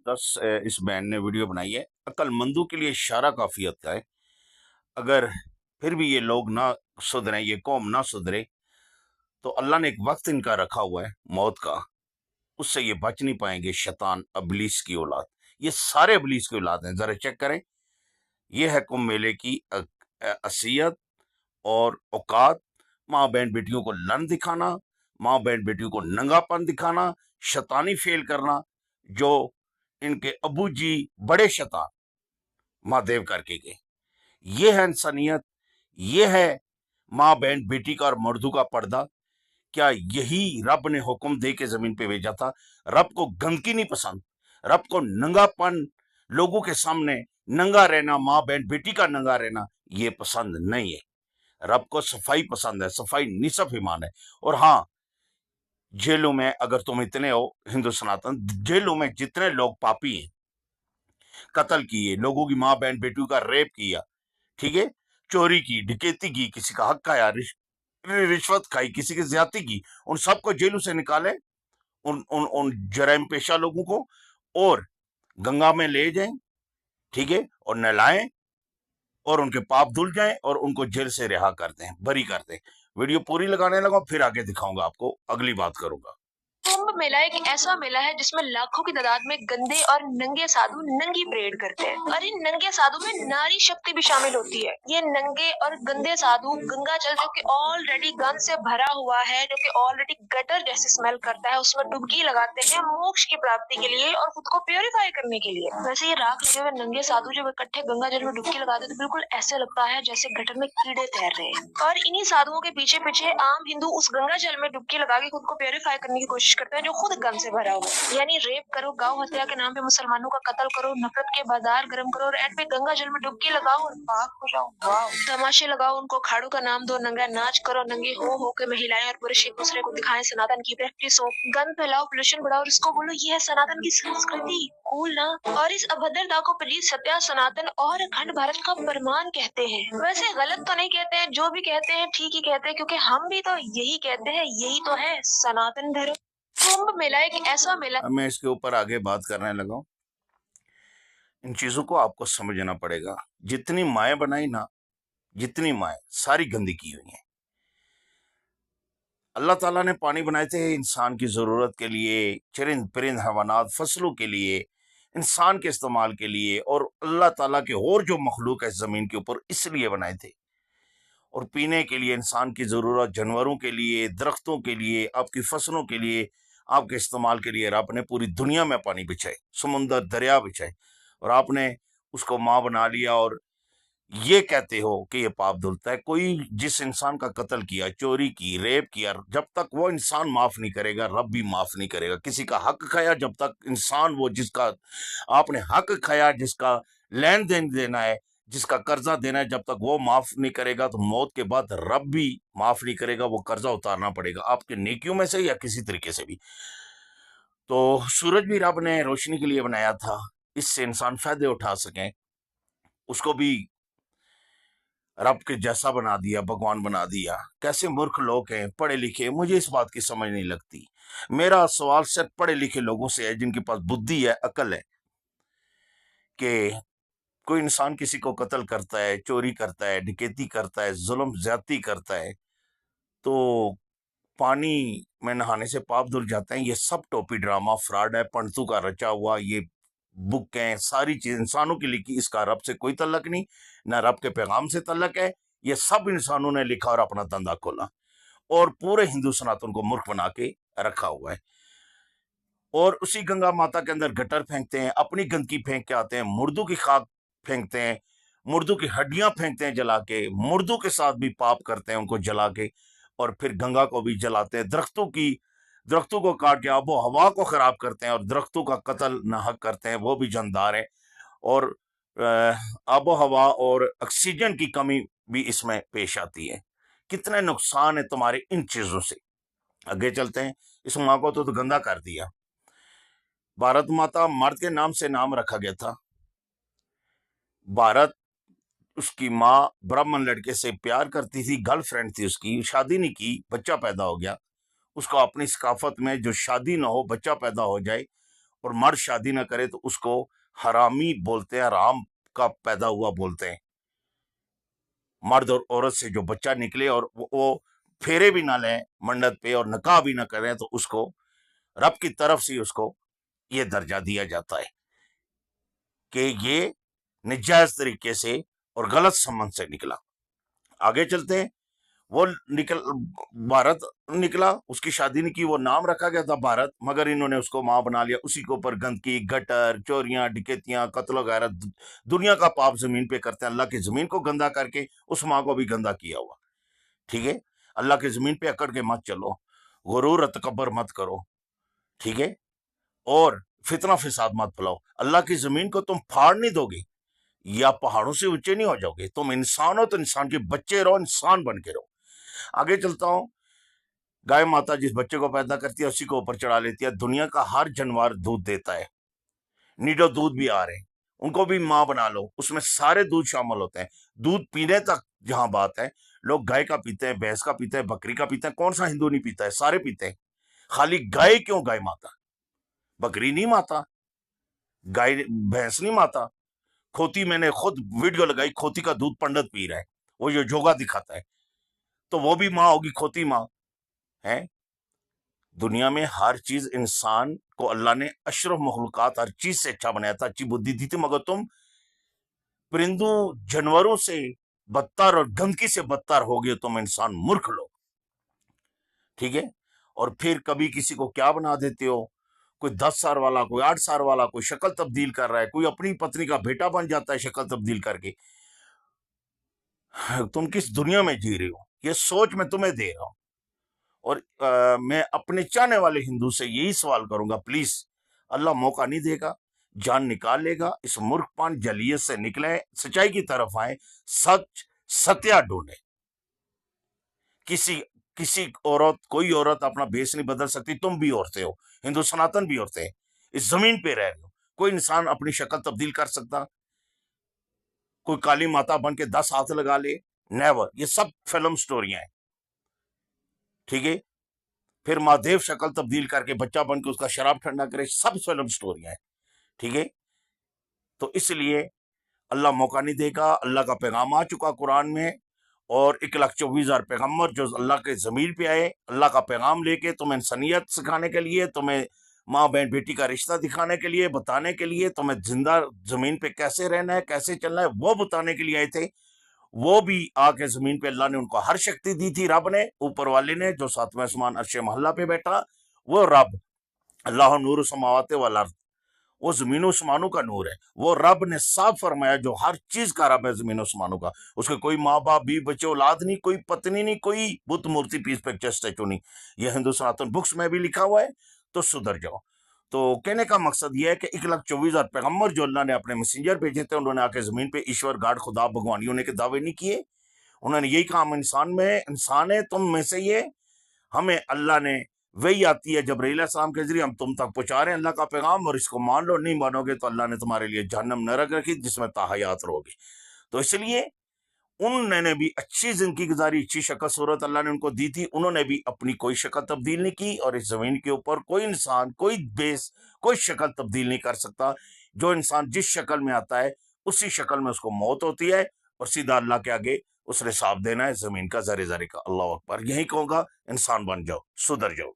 زبردست اس بینڈ نے ویڈیو بنائی ہے. عقل مندوں کے لیے اشارہ کافی ہوتا ہے. اگر پھر بھی یہ لوگ نہ سدھریں، یہ قوم نہ سدھرے، تو اللہ نے ایک وقت ان کا رکھا ہوا ہے موت کا، اس سے یہ بچ نہیں پائیں گے. شیطان ابلیس کی اولاد، یہ سارے ابلیس کی اولاد ہیں. ذرا چیک کریں. یہ ہے کم میلے کی اصیت اور اوقات. ماں بہن بیٹیوں کو لن دکھانا، ماں بہن بیٹیوں کو ننگا پن دکھانا، شیطانی فیل کرنا. جو ان کے ابو جی بڑے شیطان مہادیو کر کے گئے. یہ ہے انسانیت، یہ ہے ماں بہن بیٹی کا اور مردوں کا پردہ. کیا یہی رب نے حکم دے کے زمین پہ بھیجا تھا؟ رب کو گندگی نہیں پسند، رب کو ننگا پن، لوگوں کے سامنے ننگا رہنا، ماں بہن بیٹی کا ننگا رہنا یہ پسند نہیں ہے. رب کو صفائی پسند ہے. صفائی نصف ایمان ہے. اور ہاں، جیلوں میں اگر تم اتنے ہو ہندو سناتن، جیلوں میں جتنے لوگ پاپی ہیں، قتل کیے، لوگوں کی ماں بہن بیٹیوں کا ریپ کیا، ٹھیک ہے، چوری کی، ڈکیتی کی، کسی کا حق کھایا، رشوت کھائی، کسی کی زیادتی کی، ان سب کو جیلوں سے نکالے، ان جرائم پیشہ لوگوں کو، اور گنگا میں لے جائیں، ٹھیک ہے، اور نہلائیں، اور ان کے پاپ دھل جائیں، اور ان کو جیل سے رہا کر دیں، بری کر دیں. ویڈیو پوری لگانے لگا، پھر آگے دکھاؤں گا آپ کو، اگلی بات کروں گا. کمبھ میلہ ایک ایسا میلہ ہے جس میں لاکھوں کی تعداد میں گندے اور ننگے سادھو ننگی پریڈ کرتے ہیں، اور ان ننگے سادھو میں ناری شکتی بھی شامل ہوتی ہے. یہ ننگے اور گندے سادھو گنگا جل جو کہ آلریڈی گند سے بھرا ہوا ہے، جو کہ آلریڈی گٹر جیسے اسمیل کرتا ہے، اس میں ڈبکی لگاتے ہیں موکش کی پراپتی کے لیے اور خود کو پیوریفائی کرنے کے لیے. ویسے یہ راکھ لگے ہوئے ننگے سادھو جب اکٹھے گنگا جل میں ڈبکی لگاتے ہیں تو بالکل ایسے لگتا ہے جیسے گٹر میں کیڑے تیر رہے ہیں. اور انہی سادھوؤں کے پیچھے پیچھے عام ہندو اس گنگا جل میں ڈبکی لگا کے خود کو پیوریفائی کرنے کی کوشش کرتے ہیں، جو خود گند سے بھرا ہوا ہے. یعنی ریپ کرو، گاؤں ہتیا کے نام پہ مسلمانوں کا قتل کرو، نفرت کے بازار گرم کرو، اور اینڈ پہ گنگا جل میں ڈبکی لگاؤ اور پاک ہو جاؤ. واو. تماشے لگاؤ، ان کو کھاڑوں کا نام دو، ننگا ناچ کرو، ننگے ہو کے مہلائیں اور پورے ایک دوسرے کو دکھائیں سناتن کی پریکٹس ہو، گند پھیلاؤ، پولوشن بڑھاؤ، اور اس کو بولو یہ ہے سناتن کی سنسکرتی. کول نا. اور اس ابھدرتا کو پلیز ستیا سناتن اور اکھنڈ بھارت کا پرمان کہتے ہیں. ویسے غلط تو نہیں کہتے ہیں، جو بھی کہتے ہیں ٹھیک ہی کہتے ہیں، کیونکہ ہم بھی تو یہی کہتے ہیں، یہی تو ہے سناتن دھرم. کمبھ میلہ ایک ایسا میلہ. اب میں اس کے اوپر آگے بات کرنے لگا ہوں. ان چیزوں کو آپ کو سمجھنا پڑے گا. جتنی مائیں بنائی نا، جتنی مائیں ساری گندی کی ہوئی ہیں. اللہ تعالیٰ نے پانی بنائے تھے انسان کی ضرورت کے لیے، چرند پرند حیوانات فصلوں کے لیے، انسان کے استعمال کے لیے، اور اللہ تعالیٰ کے اور جو مخلوق ہے زمین کے اوپر اس لیے بنائے تھے. اور پینے کے لیے انسان کی ضرورت، جانوروں کے لیے، درختوں کے لیے، آپ کی فصلوں کے لیے، آپ کے استعمال کے لیے آپ نے پوری دنیا میں پانی بچھائے، سمندر دریا بچھائے، اور آپ نے اس کو ماں بنا لیا. اور یہ کہتے ہو کہ یہ پاپ دھلتا ہے. کوئی جس انسان کا قتل کیا، چوری کی، ریپ کیا، جب تک وہ انسان معاف نہیں کرے گا رب بھی معاف نہیں کرے گا. کسی کا حق کھایا، جب تک انسان وہ جس کا آپ نے حق کھایا، جس کا لین دین دینا ہے، جس کا قرضہ دینا ہے، جب تک وہ معاف نہیں کرے گا تو موت کے بعد رب بھی معاف نہیں کرے گا. وہ قرضہ اتارنا پڑے گا آپ کے نیکیوں میں سے یا کسی طریقے سے بھی. تو سورج بھی رب نے روشنی کے لیے بنایا تھا، اس سے انسان فائدے اٹھا سکیں. اس کو بھی رب کے جیسا بنا دیا، بھگوان بنا دیا. کیسے مورکھ لوگ ہیں، پڑھے لکھے. مجھے اس بات کی سمجھ نہیں لگتی. میرا سوال صرف پڑھے لکھے لوگوں سے ہے، جن کے پاس بدھی ہے، عقل ہے، کہ کوئی انسان کسی کو قتل کرتا ہے، چوری کرتا ہے، ڈکیتی کرتا ہے، ظلم زیادتی کرتا ہے، تو پانی میں نہانے سے پاپ دھل جاتے ہیں. یہ سب ٹوپی ڈرامہ فراڈ ہے، پنڈتوں کا رچا ہوا. یہ بک ہیں، ساری چیز انسانوں کی لکھی. اس کا رب سے کوئی تعلق نہیں، نہ رب کے پیغام سے تعلق ہے. یہ سب انسانوں نے لکھا اور اپنا دھندا کھولا، اور پورے ہندو سناتن کو مورکھ بنا کے رکھا ہوا ہے. اور اسی گنگا ماتا کے اندر گٹر پھینکتے ہیں، اپنی گندگی پھینک کے آتے ہیں، مردوں کی خاک پھینکتے ہیں، مردوں کی ہڈیاں پھینکتے ہیں جلا کے، مردوں کے ساتھ بھی پاپ کرتے ہیں ان کو جلا کے، اور پھر گنگا کو بھی جلاتے ہیں. درختوں کو کاٹ کے آب و ہوا کو خراب کرتے ہیں، اور درختوں کا قتل ناحق کرتے ہیں، وہ بھی جاندار ہیں. اور آب و ہوا اور آکسیجن کی کمی بھی اس میں پیش آتی ہے. کتنے نقصان ہے تمہارے ان چیزوں سے. آگے چلتے ہیں. اس ماں کو تو گندا کر دیا. بھارت ماتا مرد کے نام سے نام رکھا گیا تھا. بھارت، اس کی ماں برہمن لڑکے سے پیار کرتی تھی، گرل فرینڈ تھی اس کی، شادی نہیں کی، بچہ پیدا ہو گیا. اس کو اپنی ثقافت میں جو شادی نہ ہو، بچہ پیدا ہو جائے، اور مرد شادی نہ کرے تو اس کو حرامی بولتے ہیں، حرام کا پیدا ہوا بولتے ہیں۔ مرد اور عورت سے جو بچہ نکلے اور وہ پھیرے بھی نہ لیں منڈت پہ اور نکاح بھی نہ کریں تو اس کو رب کی طرف سے اس کو یہ درجہ دیا جاتا ہے کہ یہ نجائز طریقے سے اور غلط سمن سے نکلا۔ آگے چلتے ہیں۔ وہ بھارت نکلا، اس کی شادی نہیں کی، وہ نام رکھا گیا تھا بھارت، مگر انہوں نے اس کو ماں بنا لیا۔ اسی کے اوپر گندگی، گٹر، چوریاں، ڈکیتیاں، قتل و غارت، دنیا کا پاپ زمین پہ کرتے ہیں۔ اللہ کی زمین کو گندا کر کے اس ماں کو بھی گندا کیا ہوا، ٹھیک ہے۔ اللہ کی زمین پہ اکڑ کے مت چلو، غرور اور تکبر مت کرو، ٹھیک ہے، اور فتنہ فساد مت پھیلاؤ۔ اللہ کی زمین کو تم پھاڑ نہیں دو گے یا پہاڑوں سے اونچے نہیں ہو جاؤ گے۔ تم انسان ہو تو انسان کے بچے رہو، انسان بن کے رہو۔ آگے چلتا ہوں۔ گائے ماتا جس بچے کو پیدا کرتی ہے اسی کو اوپر چڑھا لیتی ہے۔ دنیا کا ہر جانور دودھ دیتا ہے، نیڈو دودھ بھی آ رہے ہیں، ان کو بھی ماں بنا لو، اس میں سارے دودھ شامل ہوتے ہیں۔ دودھ پینے تک جہاں بات ہے، لوگ گائے کا پیتے ہیں، بھینس کا پیتے ہیں، بکری کا پیتے ہیں، کون سا ہندو نہیں پیتا ہے؟ سارے پیتے ہیں۔ خالی گائے کیوں؟ گائے ماتا، بکری نہیں ماتا، گائے بھینس نہیں ماتا۔ کھوتی میں نے خود ویڈیو لگائی، کھوتی کا دودھ پنڈت پی رہا ہے، وہ جو جوگا دکھاتا ہے، تو وہ بھی ماں ہوگی، کھوتی ماں ہے۔ دنیا میں ہر چیز، انسان کو اللہ نے اشرف مخلوقات ہر چیز سے اچھا بنایا تھا، اچھی بدھی دی تھی، مگر تم پرندوں جانوروں سے بدتر اور گندگی سے بدتر ہو گئے، تم انسان مورکھ لوگ، ٹھیک ہے۔ اور پھر کبھی کسی کو کیا بنا دیتے ہو، کوئی 10 سال والا، کوئی 8 سال والا، کوئی شکل تبدیل کر رہا ہے، کوئی اپنی پتنی کا بیٹا بن جاتا ہے شکل تبدیل کر کے۔ تم کس دنیا میں جی رہے ہو؟ یہ سوچ میں تمہیں دے رہا ہوں۔ اور میں اپنے چاہنے والے ہندو سے یہی سوال کروں گا، پلیز، اللہ موقع نہیں دے گا، جان نکال لے گا، اس ملک پان جلیت سے نکلیں، سچائی کی طرف آئیں، سچ ستیا ڈھونڈیں۔ کسی عورت، کوئی عورت اپنا بیس نہیں بدل سکتی، تم بھی عورتیں ہو، ہندو سناتن بھی عورتیں ہیں، اس زمین پہ رہ رہے ہو۔ کوئی انسان اپنی شکل تبدیل کر سکتا؟ کوئی کالی ماتا بن کے 10 ہاتھ لگا لے؟ نیور۔ یہ سب فلم سٹوریاں ہیں، ٹھیک ہے۔ پھر مہادیو شکل تبدیل کر کے بچہ بن کے اس کا شراب ٹھنڈا کرے، سب فلم سٹوریاں ہیں، ٹھیک ہے۔ تو اس لیے اللہ موقع نہیں دے گا۔ اللہ کا پیغام آ چکا قرآن میں، اور 1,24,000 پیغمبر جو اللہ کے زمین پہ آئے اللہ کا پیغام لے کے، تمہیں انسانیت سکھانے کے لیے، تمہیں ماں بہن بیٹی کا رشتہ دکھانے کے لیے، بتانے کے لیے، تمہیں زندہ زمین پہ کیسے رہنا ہے، کیسے چلنا ہے، وہ بتانے کے لیے آئے تھے۔ وہ بھی آ کے زمین پہ اللہ نے ان کو ہر شکتی دی تھی، رب نے، اوپر والے نے، جو 7واں آسمان عرش محلہ پہ بیٹھا، وہ رب، اللہ نور السماوات والارض، وہ زمین و آسمانوں کا نور ہے۔ وہ رب نے صاف فرمایا جو ہر چیز کا رب ہے زمین و آسمانوں کا، اس کے کوئی ماں باپ، بیوی بچے، اولاد نہیں، کوئی پتنی نہیں، کوئی بت مورتی، پیس پکچر اسٹیچو نہیں۔ یہ ہندو سناتن بکس میں بھی لکھا ہوا ہے، تو سدھر جاؤ۔ تو کہنے کا مقصد یہ ہے کہ 1,24,000 پیغمبر جو اللہ نے اپنے میسنجر بھیجے تھے، انہوں نے آ کے زمین پہ ایشور، گاڈ، خدا، بھگوانی ہونے کے دعوے نہیں کیے۔ انہوں نے یہی کہا، ہم انسان میں انسان ہے، تم میں سے یہ، ہمیں اللہ نے وہی آتی ہے جبرائیل علیہ السلام کے ذریعے، ہم تم تک پہنچا رہے ہیں اللہ کا پیغام، اور اس کو مان لو، نہیں مانو گے تو اللہ نے تمہارے لیے جہنم نرک رکھی جس میں تاحیات رہو گے۔ تو اس لیے انہوں نے بھی اچھی زندگی گزاری، اچھی شکل صورت اللہ نے ان کو دی تھی، انہوں نے بھی اپنی کوئی شکل تبدیل نہیں کی، اور اس زمین کے اوپر کوئی انسان، کوئی بیس، کوئی شکل تبدیل نہیں کر سکتا۔ جو انسان جس شکل میں آتا ہے اسی شکل میں اس کو موت ہوتی ہے، اور سیدھا اللہ کے آگے اس نے حساب دینا ہے زمین کا، ذرے ذرے کا۔ اللہ اکبر۔ یہی کہوں گا، انسان بن جاؤ، سدھر جاؤ۔